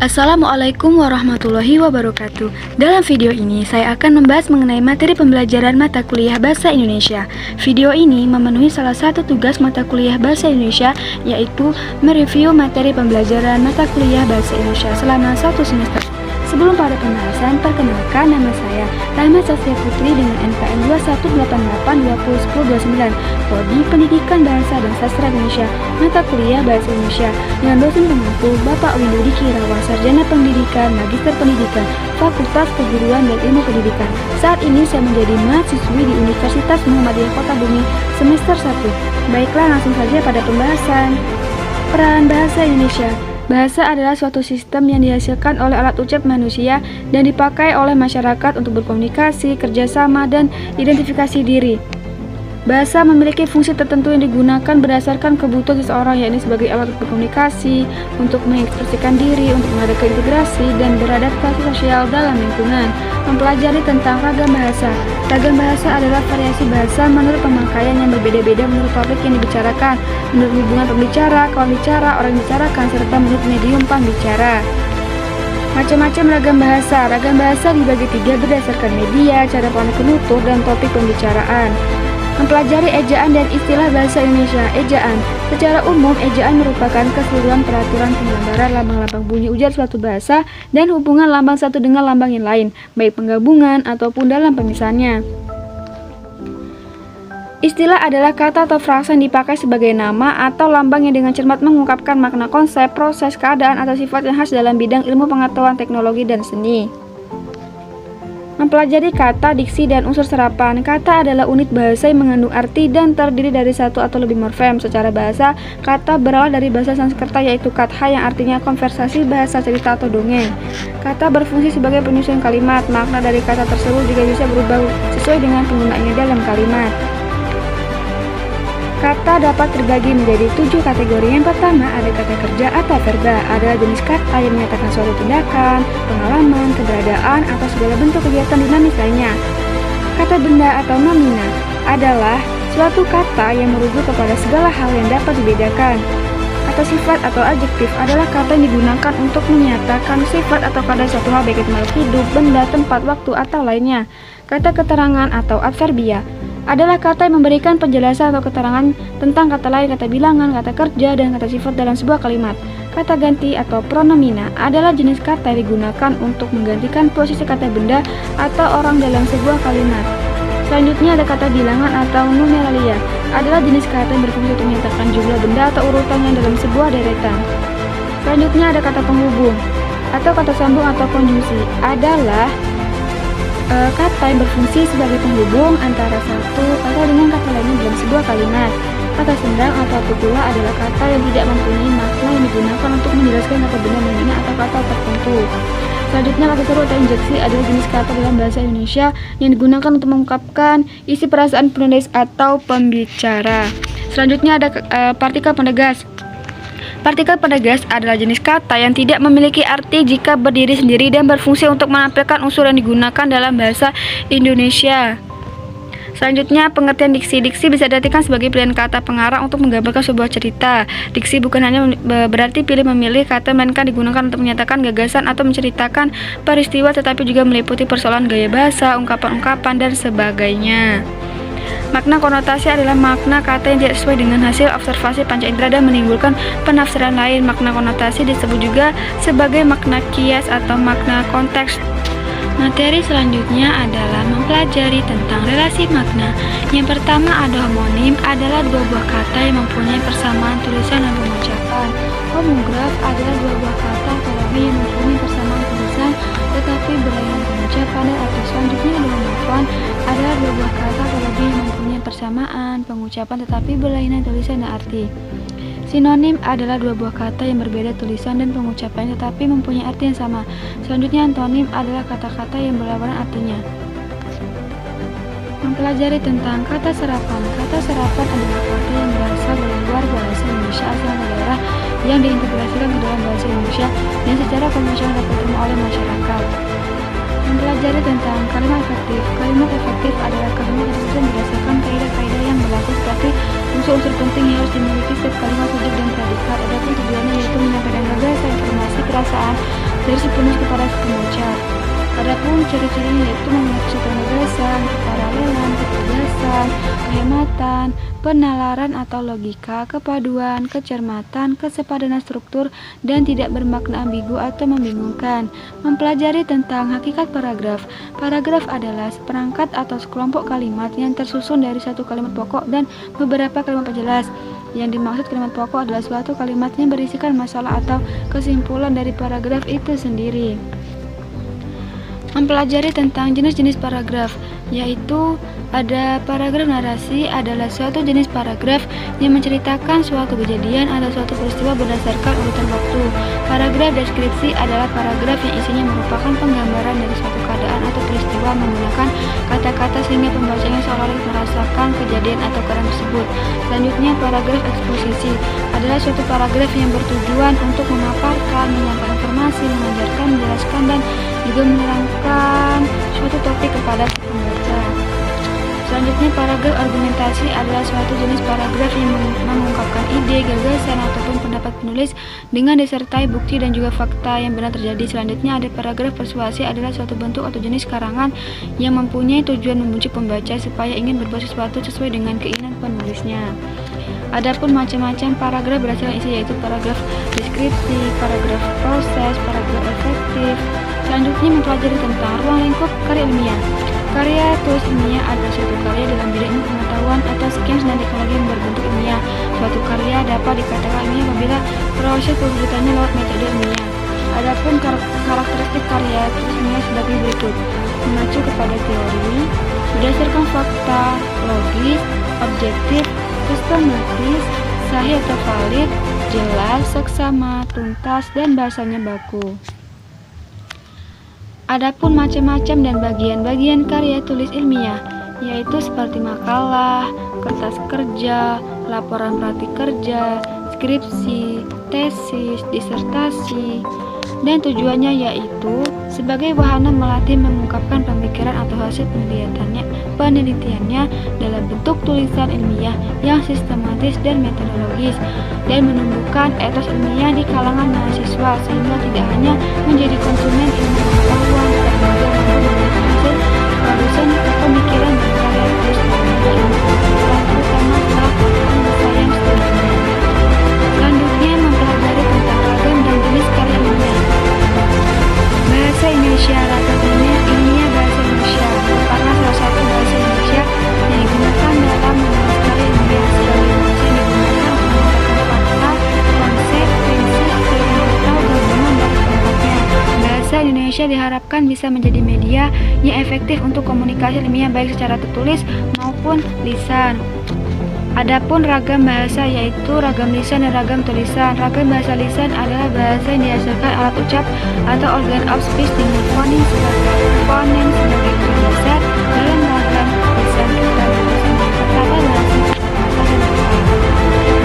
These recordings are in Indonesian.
Assalamualaikum warahmatullahi wabarakatuh. Dalam video ini, saya akan membahas mengenai materi pembelajaran mata kuliah Bahasa Indonesia. Video ini memenuhi salah satu tugas mata kuliah Bahasa Indonesia, yaitu mereview materi pembelajaran mata kuliah Bahasa Indonesia selama satu semester. Sebelum pada pembahasan, perkenalkan nama saya Rahmat Saskia Putri dengan NPM 2188201029, Prodi Pendidikan Bahasa dan Sastra Indonesia, mata kuliah Bahasa Indonesia, dengan dosen pengampu Bapak Windu Diki Irawan, Sarjana Pendidikan, Magister Pendidikan, Fakultas Keguruan dan Ilmu Pendidikan. Saat ini saya menjadi mahasiswi di Universitas Muhammadiyah Kota Bumi semester 1. Baiklah, langsung saja pada pembahasan. Peran Bahasa Indonesia. Bahasa adalah suatu sistem yang dihasilkan oleh alat ucap manusia dan dipakai oleh masyarakat untuk berkomunikasi, kerjasama, dan identifikasi diri. Bahasa memiliki fungsi tertentu yang digunakan berdasarkan kebutuhan seseorang, yakni sebagai alat berkomunikasi, untuk mengekspresikan diri, untuk mengadakan integrasi, dan beradaptasi sosial dalam lingkungan. Mempelajari tentang ragam bahasa. Ragam bahasa adalah variasi bahasa menurut pemakaian yang berbeda-beda menurut topik yang dibicarakan, menurut hubungan pembicara, kawan bicara, orang bicarakan, serta menurut medium pembicara. Macam-macam ragam bahasa. Ragam bahasa dibagi tiga berdasarkan media, cara penutur, dan topik pembicaraan. Mempelajari ejaan dan istilah bahasa Indonesia. Ejaan. Secara umum, ejaan merupakan keseluruhan peraturan penggambaran lambang-lambang bunyi ujar suatu bahasa dan hubungan lambang satu dengan lambang yang lain, baik penggabungan ataupun dalam pemisahannya. Istilah adalah kata atau frasa yang dipakai sebagai nama atau lambang yang dengan cermat mengungkapkan makna konsep, proses, keadaan, atau sifat yang khas dalam bidang ilmu pengetahuan, teknologi, dan seni. Mempelajari kata, diksi, dan unsur serapan. Kata adalah unit bahasa yang mengandung arti dan terdiri dari satu atau lebih morfem. Secara bahasa, kata berawal dari bahasa Sanskerta yaitu katha yang artinya konversasi, bahasa, cerita, atau dongeng. Kata berfungsi sebagai penyusun kalimat. Makna dari kata tersebut juga bisa berubah sesuai dengan penggunaannya dalam kalimat. Kata dapat terbagi menjadi 7 kategori. Yang pertama, ada kata kerja atau verba. Adalah jenis kata yang menyatakan suatu tindakan, pengalaman, keberadaan, atau segala bentuk kegiatan dinamis lainnya. Kata benda atau nomina adalah suatu kata yang merujuk kepada segala hal yang dapat dibedakan. Kata sifat atau adjektif adalah kata yang digunakan untuk menyatakan sifat atau keadaan suatu hal baik itu makhluk hidup, benda, tempat, waktu, atau lainnya. Kata keterangan atau adverbia adalah kata yang memberikan penjelasan atau keterangan tentang kata lain, kata bilangan, kata kerja, dan kata sifat dalam sebuah kalimat. Kata ganti atau pronomina adalah jenis kata yang digunakan untuk menggantikan posisi kata benda atau orang dalam sebuah kalimat. Selanjutnya ada kata bilangan atau numeralia, adalah jenis kata yang berfungsi untuk menyatakan jumlah benda atau urutannya dalam sebuah deretan. Selanjutnya ada kata penghubung atau kata sambung atau konjungsi, adalah kata yang berfungsi sebagai penghubung antara satu kata dengan kata lainnya dalam sebuah kalimat. Kata sendang atau pula adalah kata yang tidak mempunyai makna yang digunakan untuk menjelaskan kata benda lainnya atau kata tertentu. Selanjutnya, kata seru atau injeksi adalah jenis kata dalam bahasa Indonesia yang digunakan untuk mengungkapkan isi perasaan penulis atau pembicara. Selanjutnya ada partikel penegas. Partikel penegas adalah jenis kata yang tidak memiliki arti jika berdiri sendiri dan berfungsi untuk menampilkan unsur yang digunakan dalam bahasa Indonesia. Selanjutnya, pengertian diksi. Diksi bisa diartikan sebagai pilihan kata pengarang untuk menggambarkan sebuah cerita. Diksi bukan hanya berarti pilih memilih kata, melainkan digunakan untuk menyatakan gagasan atau menceritakan peristiwa, tetapi juga meliputi persoalan gaya bahasa, ungkapan-ungkapan, dan sebagainya. Makna konotasi adalah makna kata yang tidak sesuai dengan hasil observasi panca indera dan menimbulkan penafsiran lain. Makna konotasi disebut juga sebagai makna kias atau makna konteks. Materi selanjutnya adalah mempelajari tentang relasi makna. Yang pertama ada homonim, adalah dua buah kata yang mempunyai persamaan tulisan dan pengucapan. Homograf adalah dua buah kata atau lebih yang mempunyai persamaan tulisan tetapi berlainan pengucapan dan arti. Selanjutnya ada homofon, adalah dua buah kata atau lebih yang mempunyai persamaan pengucapan tetapi berlainan tulisan dan arti. Sinonim adalah dua buah kata yang berbeda tulisan dan pengucapannya tetapi mempunyai arti yang sama. Selanjutnya antonim adalah kata-kata yang berlawanan artinya. Mempelajari tentang kata serapan. Kata serapan adalah kata yang berasal dari luar bahasa Indonesia asal daerah yang diintegrasikan ke dalam bahasa Indonesia dan secara konvensional dapat diterima oleh masyarakat. Mempelajari tentang kalimat efektif. Kalimat efektif adalah kalimat yang disusun berdasarkan kaidah-kaidah yang berlaku seperti unsur-unsur penting yang harus dimiliki setiap kalimat, subjek dan predikat. Adapun tujuannya yaitu menyampaikan gagasan, informasi, perasaan, dari si penulis kepada si pembaca. Adapun ciri-cirinya yaitu memiliki susunan gagasan, keparalelan, ketegasan, kehematan, penalaran atau logika, kepaduan, kecermatan, kesepadanan struktur, dan tidak bermakna ambigu atau membingungkan. Mempelajari tentang hakikat paragraf. Paragraf adalah seperangkat atau sekelompok kalimat yang tersusun dari satu kalimat pokok dan beberapa kalimat penjelas. Yang dimaksud kalimat pokok adalah suatu kalimat yang berisikan masalah atau kesimpulan dari paragraf itu sendiri. Mempelajari tentang jenis-jenis paragraf, yaitu ada paragraf narasi adalah suatu jenis paragraf yang menceritakan suatu kejadian atau suatu peristiwa berdasarkan urutan waktu. Paragraf deskripsi adalah paragraf yang isinya merupakan penggambaran dari suatu keadaan atau peristiwa menggunakan kata-kata sehingga pembacanya seolah-olah merasakan kejadian atau keadaan tersebut. Selanjutnya, paragraf eksposisi adalah suatu paragraf yang bertujuan untuk memaparkan, menyampaikan informasi, mengajarkan, menjelaskan, dan juga menerangkan suatu topik kepada si pembaca. Selanjutnya, paragraf argumentasi adalah suatu jenis paragraf yang mengungkapkan ide, gagasan, ataupun pendapat penulis dengan disertai bukti dan juga fakta yang benar terjadi. Selanjutnya, ada paragraf persuasi adalah suatu bentuk atau jenis karangan yang mempunyai tujuan membujuk pembaca supaya ingin berbuat sesuatu sesuai dengan keinginan penulisnya. Adapun macam-macam paragraf berdasarkan isi, yaitu paragraf deskripsi, paragraf proses, paragraf efektif. Selanjutnya, mempelajari tentang ruang lingkup karya ilmiah. Karya tulis ilmiah adalah suatu karya dalam bidang ilmu pengetahuan atau sains dan teknologi yang berbentuk ilmiah. Suatu karya dapat dikatakan ilmiah apabila proses pembuatannya lewat metode ilmiah. Adapun karakteristik karya tulis ilmiah sebagai berikut: mengacu kepada teori, berdasarkan fakta, logis, objektif, sistematis, sahih atau valid, jelas, seksama, tuntas, dan bahasanya baku. Adapun macam-macam dan bagian-bagian karya tulis ilmiah, yaitu seperti makalah, kertas kerja, laporan praktik kerja, skripsi, tesis, disertasi, dan tujuannya yaitu sebagai wahana melatih mengungkapkan pemikiran atau hasil penelitiannya dalam bentuk tulisan ilmiah yang sistematis dan metodologis, dan menumbuhkan etos ilmiah di kalangan mahasiswa sehingga tidak hanya menjadi konsumen ilmu pengetahuan tetapi juga mampu memberikan hasil produsen pemikiran dan karya tulis ilmiah, terutama setelah penyelesaian studinya. Selanjutnya, mempelajari tentang ragam dan jenis karya ilmiah. Bahasa Indonesia. Ragamnya ilmiah bahasa Indonesia merupakan salah satu bahasa Indonesia yang digunakan dalam menulis karya ilmiah sebagai bahasa yang digunakan untuk mengungkapkan fakta, konsep, prinsip, teori atau gabungan dari keempatnya. Bahasa Indonesia diharapkan bisa menjadi media yang efektif untuk komunikasi ilmiah baik secara tertulis maupun lisan. Adapun ragam bahasa, yaitu ragam lisan dan ragam tulisan. Ragam bahasa lisan adalah bahasa yang dihasilkan alat ucap atau organ of speech dengan fonem sebagai inti dasar. Dalam ragam lisan kita berusaha menetapkan bahasa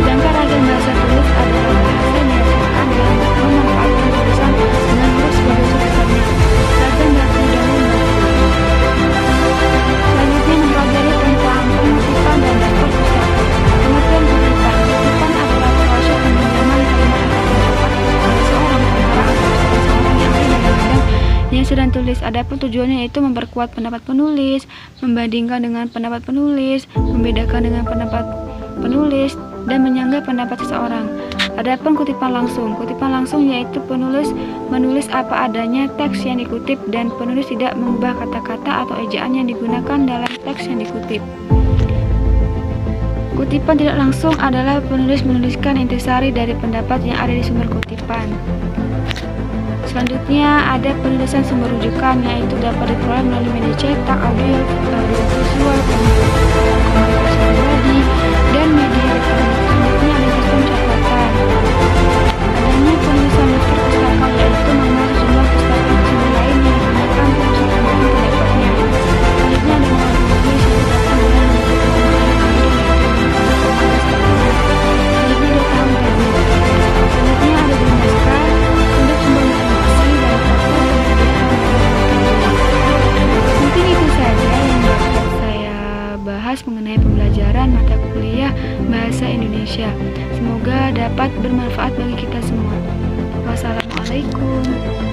sedangkan ragam bahasa tulis adalah bahasa yang dihasilkan dengan memanfaatkan tulisan dengan huruf sebagai unsur dasarnya. Ragam bahasa dalam selanjutnya, mempelajari tentang pengutipan dan daftar pustaka. Pengertian kutipan. Kutipan adalah proses peminjaman kalimat atau pendapat seorang pengarang atau seorang yang ahli dalam bidang yang sedang tulis. Adapun tujuannya yaitu memperkuat pendapat penulis, membandingkan dengan pendapat penulis, membedakan dengan pendapat penulis, dan menyanggah pendapat seseorang. Adapun kutipan langsung. Kutipan langsung yaitu penulis menulis apa adanya teks yang dikutip dan penulis tidak mengubah kata-kata atau ejaan yang digunakan dalam teks yang dikutip. Kutipan tidak langsung adalah penulis menuliskan intisari dari pendapat yang ada di sumber kutipan. Selanjutnya ada penulisan sumber rujukan, yaitu dapat diperoleh melalui media cetak, audio visual, komunikasi pribadi, dan media elektronik. Selanjutnya ada sistem catatan. Adanya penulisan daftar pustaka, yaitu nama sejumlah pustaka sumber lain yang digunakan untuk menentukan pendapatnya. Selanjutnya ada nama penulis yang ditetapkan dengan menyebut nama selanjutnya ada tahun terbit. Selanjutnya ada bidang naskah untuk sumber informasi dan fakta penerbitan. Mungkin itu saja yang dapat saya bahas mengenai pembelajaran mata kuliah Bahasa Indonesia. Semoga dapat bermanfaat bagi kita semua. Wassalamualaikum.